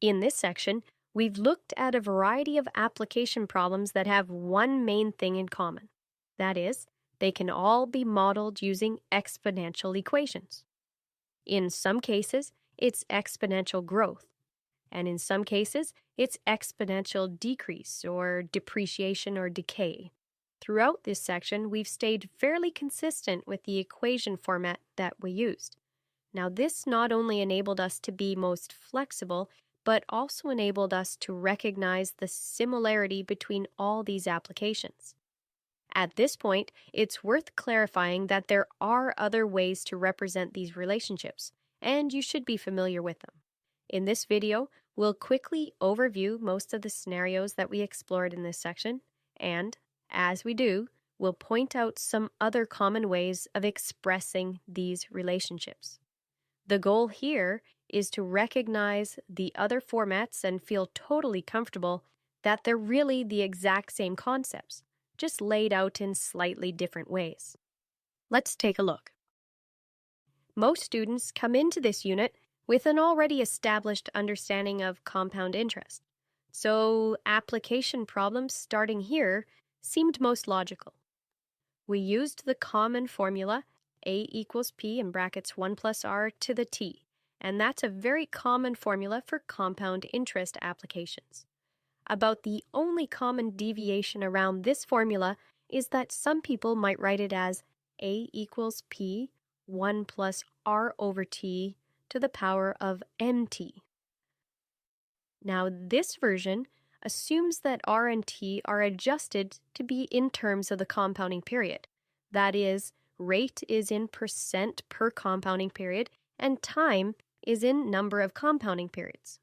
In this section, we've looked at a variety of application problems that have one main thing in common. That is, they can all be modeled using exponential equations. In some cases, it's exponential growth, and in some cases, it's exponential decrease or depreciation or decay. Throughout this section, we've stayed fairly consistent with the equation format that we used. Now, this not only enabled us to be most flexible, but also enabled us to recognize the similarity between all these applications. At this point, it's worth clarifying that there are other ways to represent these relationships, and you should be familiar with them. In this video, we'll quickly overview most of the scenarios that we explored in this section, and, as we do, we'll point out some other common ways of expressing these relationships. The goal here is to recognize the other formats and feel totally comfortable that they're really the exact same concepts, just laid out in slightly different ways. Let's take a look. Most students come into this unit with an already established understanding of compound interest, so application problems starting here seemed most logical. We used the common formula A equals P in brackets 1 plus R to the T, and that's a very common formula for compound interest applications. About the only common deviation around this formula is that some people might write it as A equals P 1 plus R over T to the power of MT. Now, this version assumes that R and T are adjusted to be in terms of the compounding period. That is, rate is in percent per compounding period, and time is in number of compounding periods.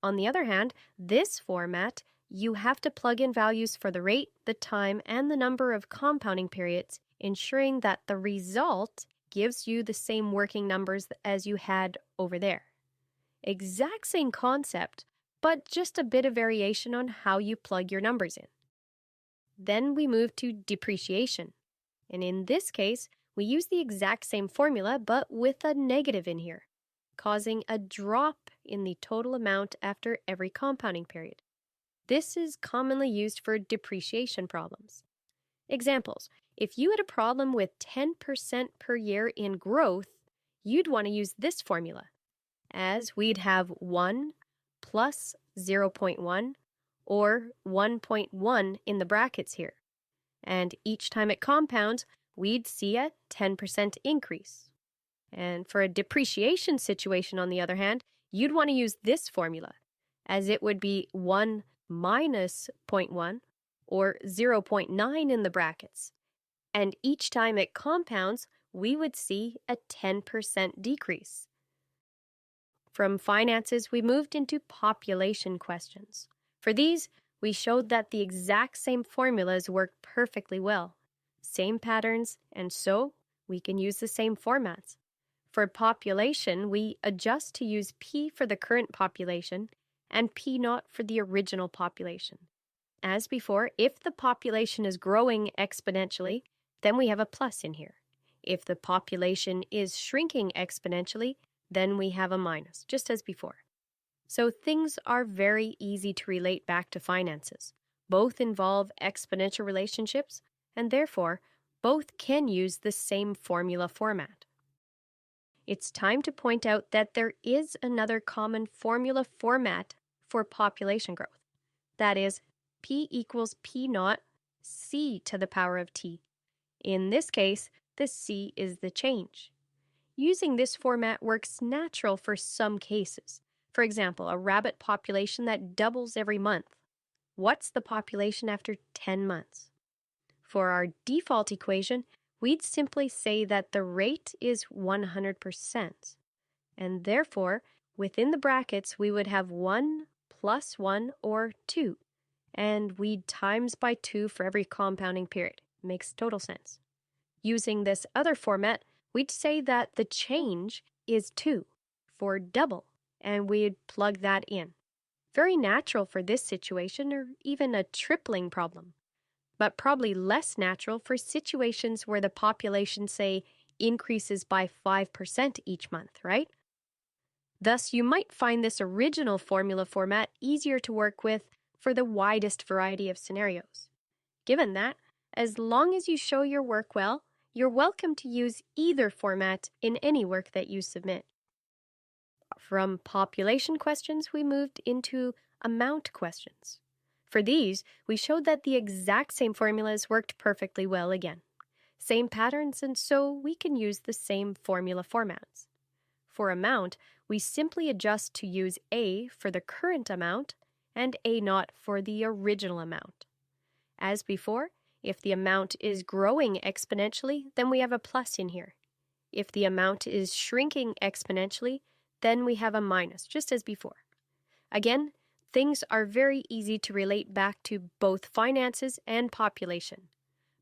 On the other hand, this format, you have to plug in values for the rate, the time, and the number of compounding periods, ensuring that the result gives you the same working numbers as you had over there. Exact same concept, but just a bit of variation on how you plug your numbers in. Then we move to depreciation. And in this case, we use the exact same formula, but with a negative in here, causing a drop in the total amount after every compounding period. This is commonly used for depreciation problems. Examples: if you had a problem with 10% per year in growth, you'd want to use this formula, as we'd have 1 plus 0.1 or 1.1 in the brackets here. And each time it compounds, we'd see a 10% increase. And for a depreciation situation, on the other hand, you'd want to use this formula, as it would be 1 minus 0.1 or 0.9 in the brackets. And each time it compounds, we would see a 10% decrease. From finances, we moved into population questions. For these, we showed that the exact same formulas work perfectly well. Same patterns, and so we can use the same formats. For population, we adjust to use P for the current population and P naught for the original population. As before, if the population is growing exponentially, then we have a plus in here. If the population is shrinking exponentially, then we have a minus, just as before. So things are very easy to relate back to finances. Both involve exponential relationships, and therefore, both can use the same formula format. It's time to point out that there is another common formula format for population growth. That is, P equals P naught C to the power of T. In this case, the C is the change. Using this format works natural for some cases. For example, a rabbit population that doubles every month. What's the population after 10 months? For our default equation, we'd simply say that the rate is 100%. And therefore, within the brackets, we would have 1 plus 1 or 2. And we'd times by 2 for every compounding period. Makes total sense. Using this other format, we'd say that the change is 2 for double, and we'd plug that in. Very natural for this situation or even a tripling problem, but probably less natural for situations where the population, say, increases by 5% each month, right? Thus, you might find this original formula format easier to work with for the widest variety of scenarios. Given that, as long as you show your work well, you're welcome to use either format in any work that you submit. From population questions, we moved into amount questions. For these, we showed that the exact same formulas worked perfectly well again. Same patterns, and so we can use the same formula formats. For amount, we simply adjust to use A for the current amount and A naught for the original amount. As before, if the amount is growing exponentially, then we have a plus in here. If the amount is shrinking exponentially, then we have a minus, just as before. Again, things are very easy to relate back to both finances and population.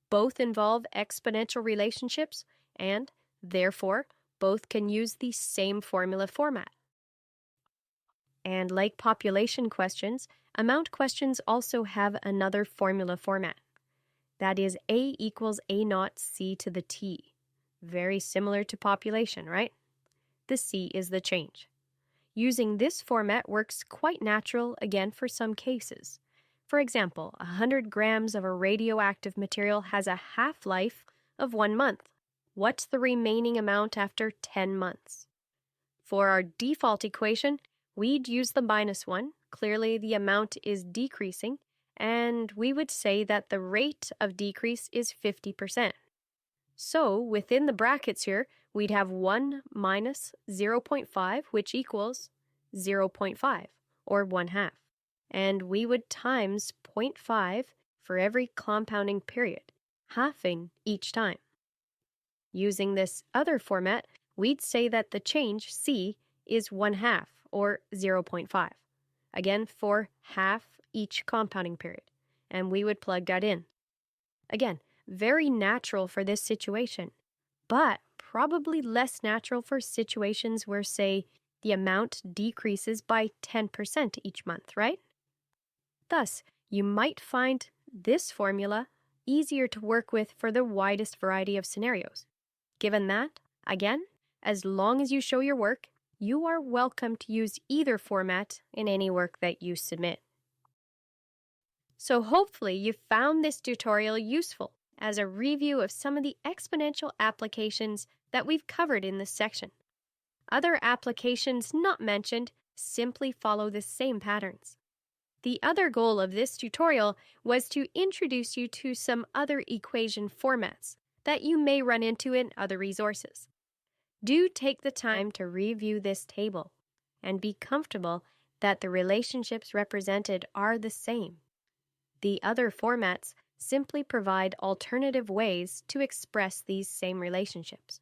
Both involve exponential relationships, and, therefore, both can use the same formula format. And like population questions, amount questions also have another formula format. That is A equals A naught C to the T. Very similar to population, right? The C is the change. Using this format works quite natural again for some cases. For example, 100 grams of a radioactive material has a half-life of 1 month. What's the remaining amount after 10 months? For our default equation, we'd use the -1. Clearly, the amount is decreasing, and we would say that the rate of decrease is 50%. So, within the brackets here, we'd have 1 minus 0.5, which equals 0.5, or 1/2. And we would times 0.5 for every compounding period, halving each time. Using this other format, we'd say that the change, C, is 1/2, or 0.5. Again, for half each compounding period, and we would plug that in. Again, very natural for this situation, but probably less natural for situations where, say, the amount decreases by 10% each month, right? Thus, you might find this formula easier to work with for the widest variety of scenarios. Given that, again, as long as you show your work, you are welcome to use either format in any work that you submit. So hopefully you found this tutorial useful as a review of some of the exponential applications that we've covered in this section. Other applications not mentioned simply follow the same patterns. The other goal of this tutorial was to introduce you to some other equation formats that you may run into in other resources. Do take the time to review this table and be comfortable that the relationships represented are the same. The other formats simply provide alternative ways to express these same relationships.